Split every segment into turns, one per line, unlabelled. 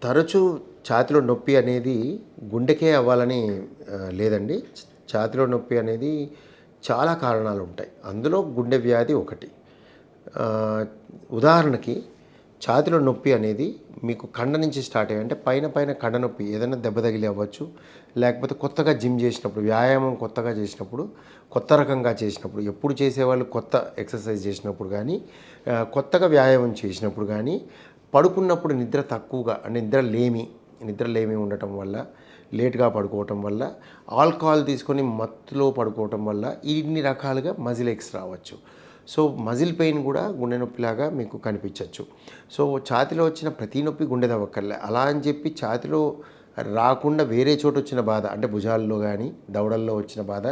తరచూ ఛాతీలో నొప్పి అనేది గుండెకే అవ్వాలని లేదండి. ఛాతీలో నొప్పి అనేది చాలా కారణాలుంటాయి. అందులో గుండె వ్యాధి ఒకటి. ఆహ్, ఉదాహరణకి ఛాతీలో నొప్పి అనేది మీకు కండ నుంచి స్టార్ట్ అయ్యి అంటే పైన పైన కండ నొప్పి ఏదైనా దెబ్బ తగిలి అవ్వచ్చు. లేకపోతే కొత్తగా జిమ్ చేసినప్పుడు, వ్యాయామం కొత్తగా చేసినప్పుడు, కొత్త రకంగా చేసినప్పుడు, ఎప్పుడు చేసేవాళ్ళు కొత్త ఎక్సర్సైజ్ చేసినప్పుడు గానీ, కొత్తగా వ్యాయామం చేసినప్పుడు గానీ, పడుకున్నప్పుడు నిద్ర తక్కువగా అంటే నిద్రలేమి ఉండటం వల్ల, లేట్‌గా పడుకోవటం వల్ల, ఆల్కహాల్ తీసుకొని మత్తులో పడుకోవటం వల్ల ఇన్ని రకాలుగా మజిల్ ఎక్స్ రావచ్చు. సో, మజిల్ పెయిన్ కూడా గుండె నొప్పిలాగా మీకు కనిపించొచ్చు. సో, ఛాతీలో వచ్చిన ప్రతి నొప్పి గుండె దవక్కర్లే. అలా అని చెప్పి ఛాతీలో రాకుండా వేరే చోటొచ్చిన బాధ అంటే భుజాల్లో గానీ, దవడల్లో వచ్చిన బాధ,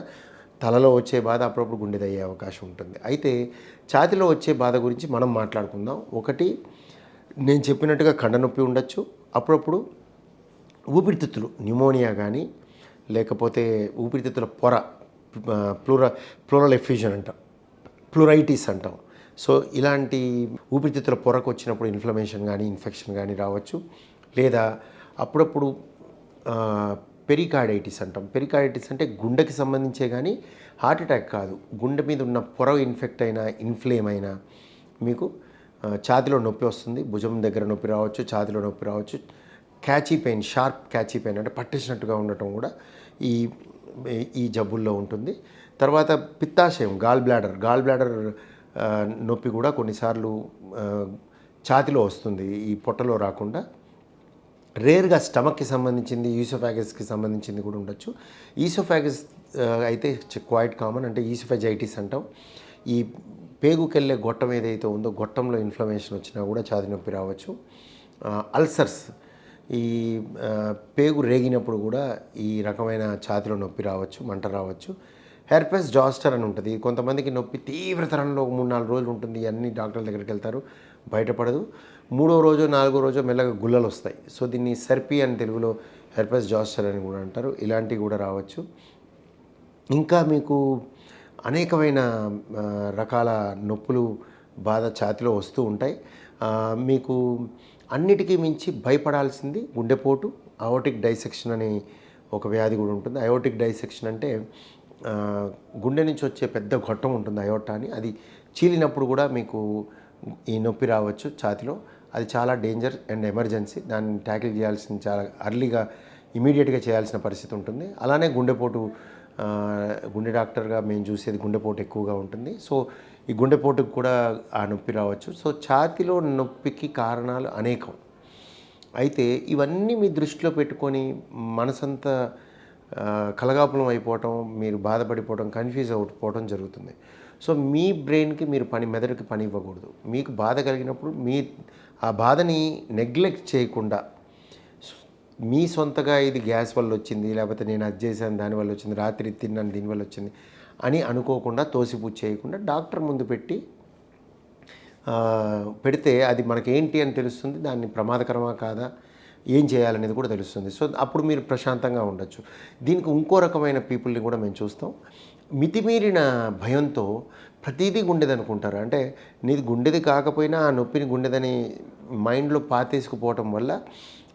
తలలో వచ్చే బాధ అప్పుడప్పుడు గుండెదయ్యే అవకాశం ఉంటుంది. అయితే ఛాతీలో వచ్చే బాధ గురించి మనం మాట్లాడుకుందాం. ఒకటి నేను చెప్పినట్టుగా కండ నొప్పి ఉండొచ్చు. అప్పుడప్పుడు ఊపిరితిత్తులు న్యూమోనియా గానీ, లేకపోతే ఊపిరితిత్తుల పొర ప్లూరల్ ఎఫ్యూజన్ అంటాం. ప్లూరైటిస్ అంటాం. సో, ఇలాంటి ఊపిరితిత్తుల పొరకు వచ్చినప్పుడు ఇన్‌ఫ్లమేషన్ గానీ, ఇన్ఫెక్షన్ గానీ రావచ్చు. లేదా అప్పుడప్పుడు పెరికార్డైటిస్ అంటాం. పెరికార్డైటిస్ అంటే గుండెకి సంబంధించే గానీ హార్ట్ అటాక్ కాదు. గుండె మీద ఉన్న పొర ఇన్ఫెక్ట్ అయినా, ఇన్‌ఫ్లేమ్ అయినా మీకు ఛాతీలో నొప్పి వస్తుంది. భుజం దగ్గర నొప్పి రావచ్చు, ఛాతీలో నొప్పి రావచ్చు. Catchy pain, sharp catchy pain అంటే పట్టేసినట్టుగా ఉండటం కూడా ఈ ఈ జబ్బుల్లో ఉంటుంది. తర్వాత పిత్తాశయం, గాల్ బ్లాడర్ నొప్పి కూడా కొన్నిసార్లు ఛాతీలో వస్తుంది. ఈ పొట్టలో రాకుండా. రేర్‌గా స్టమక్‌కి సంబంధించింది, ఈసోఫాగస్‌కి సంబంధించింది కూడా ఉండొచ్చు. ఈసోఫాగస్ అయితే క్వైట్ కామన్ అంటే ఈసోఫాజైటిస్ అంటాం. ఈ పేగుకెళ్ళే గొట్టం ఏదైతే ఉందో గొట్టంలో ఇన్‌ఫ్లమేషన్ వచ్చినా కూడా ఛాతీ నొప్పి రావచ్చు. అల్సర్స్ ఈ పేగు రేగినప్పుడు కూడా ఈ రకమైన ఛాతీలో నొప్పి రావచ్చు, మంట రావచ్చు. హెర్పెస్ జోస్టర్ అని ఉంటుంది. కొంతమందికి నొప్పి తీవ్రతరంలో 3, 4 రోజులు ఉంటుంది. అన్ని డాక్టర్ల దగ్గరికి వెళ్తారు, బయటపడదు. మూడో రోజో, నాలుగో రోజో మెల్లగా గుల్లలు వస్తాయి. సో, దీన్ని సెర్పీ అని తెలుగులో హెర్పెస్ జోస్టర్ అని కూడా అంటారు. ఇలాంటివి కూడా రావచ్చు. ఇంకా మీకు అనేకమైన రకాల నొప్పులు, బాధ ఛాతీలో వస్తూ ఉంటాయి. మీకు అన్నిటికీ మించి భయపడాల్సింది గుండెపోటు, అయోర్టిక్ డైసెక్షన్ అని ఒక వ్యాధి కూడా ఉంటుంది. అయోర్టిక్ డైసెక్షన్ అంటే గుండె నుంచి వచ్చే పెద్ద గొట్టం ఉంటుంది అయోర్టా అని. అది చీలినప్పుడు కూడా మీకు ఈ నొప్పి రావచ్చు ఛాతీలో. అది చాలా డేంజర్ అండ్ ఎమర్జెన్సీ. దాన్ని ట్యాకిల్ చేయాల్సిన చాలా అర్లీగా ఇమీడియట్‌గా చేయాల్సిన పరిస్థితి ఉంటుంది. అలానే గుండెపోటు, గుండె డాక్టర్గా మేము చూసేది గుండెపోటు ఎక్కువగా ఉంటుంది. సో, ఈ గుండెపోటుకు కూడా ఆ నొప్పి రావచ్చు. సో, ఛాతీలో నొప్పికి కారణాలు అనేకం. అయితే ఇవన్నీ మీ దృష్టిలో పెట్టుకొని మనసంతా కలగాపులం అయిపోవటం, మీరు బాధపడిపోవడం, కన్‌ఫ్యూజ్ అయిపోవడం జరుగుతుంది. సో, మీ బ్రెయిన్‌కి మీరు మెదడుకి పని ఇవ్వకూడదు. మీకు బాధ కలిగినప్పుడు ఆ బాధని నెగ్లెక్ట్ చేయకుండా మీ సొంతగా ఇది గ్యాస్ వల్ల వచ్చింది, లేకపోతే నేను అది చేశాను దానివల్ల వచ్చింది, రాత్రి తిన్నాను దీనివల్ల వచ్చింది అని అనుకోకుండా, తోసిపుచ్చి చేయకుండా డాక్టర్ ముందు పెడితే అది మనకేంటి అని తెలుస్తుంది. దాన్ని ప్రమాదకరమా కాదా, ఏం చేయాలనేది కూడా తెలుస్తుంది. సో, అప్పుడు మీరు ప్రశాంతంగా ఉండొచ్చు. దీనికి ఇంకో రకమైన పీపుల్ని కూడా మేము చూస్తాం. మితిమీరిన భయంతో ప్రతీదీ గుండెదనుకుంటారు. అంటే నీది గుండెది కాకపోయినా ఆ నొప్పిని గుండెదని మైండ్‌లో పాతేసుకుపోవటం వల్ల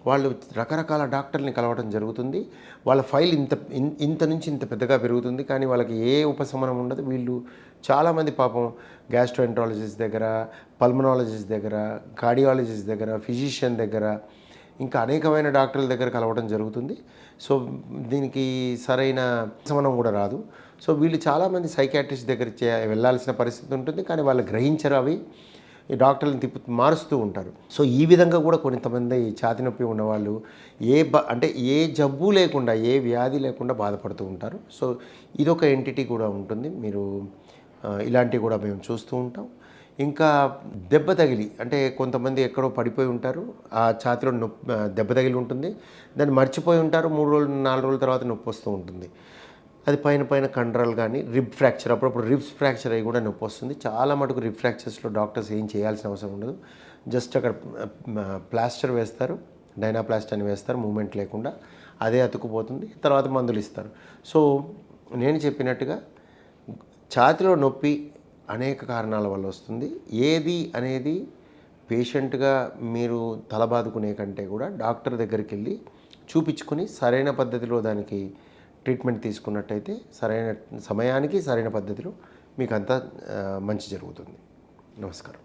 వాళ్ళు రకరకాల డాక్టర్‌ని కలవడం జరుగుతుంది. వాళ్ళ ఫైల్ ఇంత నుంచి ఇంత పెద్దగా పెరుగుతుంది. కానీ వాళ్ళకి ఏ ఉపశమనం ఉండదు. వీళ్ళు చాలామంది పాపం గ్యాస్ట్రోఎంట్రాలజిస్ట్ దగ్గర, పల్మనాలజిస్ట్ దగ్గర, కార్డియాలజిస్ట్ దగ్గర, ఫిజిషియన్ దగ్గర, ఇంకా అనేకమైన డాక్టర్ల దగ్గర కలవడం జరుగుతుంది. సో, దీనికి సరైన ఉపశమనం కూడా రాదు. సో, వీళ్ళు చాలామంది సైకియాట్రిస్ట్ దగ్గర వెళ్ళాల్సిన పరిస్థితి ఉంటుంది. కానీ వాళ్ళు గ్రహించరు అవి. ఈ డాక్టర్లను మారుస్తూ ఉంటారు. సో, ఈ విధంగా కూడా కొంతమంది ఛాతీ నొప్పి ఉన్నవాళ్ళు అంటే ఏ జబ్బు లేకుండా, ఏ వ్యాధి లేకుండా బాధపడుతూ ఉంటారు. సో, ఇదొక ఎంటిటీ కూడా ఉంటుంది. మీరు ఇలాంటివి కూడా మేము చూస్తూ ఉంటాం. ఇంకా దెబ్బ తగిలి అంటే కొంతమంది ఎక్కడో పడిపోయి ఉంటారు. ఆ ఛాతీలో దెబ్బ తగిలి ఉంటుంది. దాన్ని మర్చిపోయి ఉంటారు. 3 రోజులు, 4 రోజుల తర్వాత నొప్పి వస్తూ ఉంటుంది. అది పైన కండరాలు కానీ రిబ్ ఫ్రాక్చర్, అప్పుడప్పుడు రిబ్స్ ఫ్రాక్చర్ అయ్యి కూడా నొప్పి వస్తుంది. చాలా మటుకు రిబ్ ఫ్రాక్చర్స్లో డాక్టర్స్ ఏం చేయాల్సిన అవసరం ఉండదు. జస్ట్ అక్కడ ప్లాస్టర్ వేస్తారు, డైనాప్లాస్ట్ అని వేస్తారు మూమెంట్ లేకుండా. అదే అతుక్కుపోతుంది. తర్వాత మందులు ఇస్తారు. సో, నేను చెప్పినట్టుగా ఛాతీలో నొప్పి అనేక కారణాల వల్ల వస్తుంది. ఏది అనేది పేషెంట్గా మీరు తల బాదుకునే కంటే కూడా డాక్టర్ దగ్గరికి వెళ్ళి చూపించుకొని సరైన పద్ధతిలో దానికి ట్రీట్మెంట్ తీసుకున్నట్టయితే సరైన సమయానికి సరైన పద్ధతిలో మీకు అంతా మంచి జరుగుతుంది. నమస్కారం.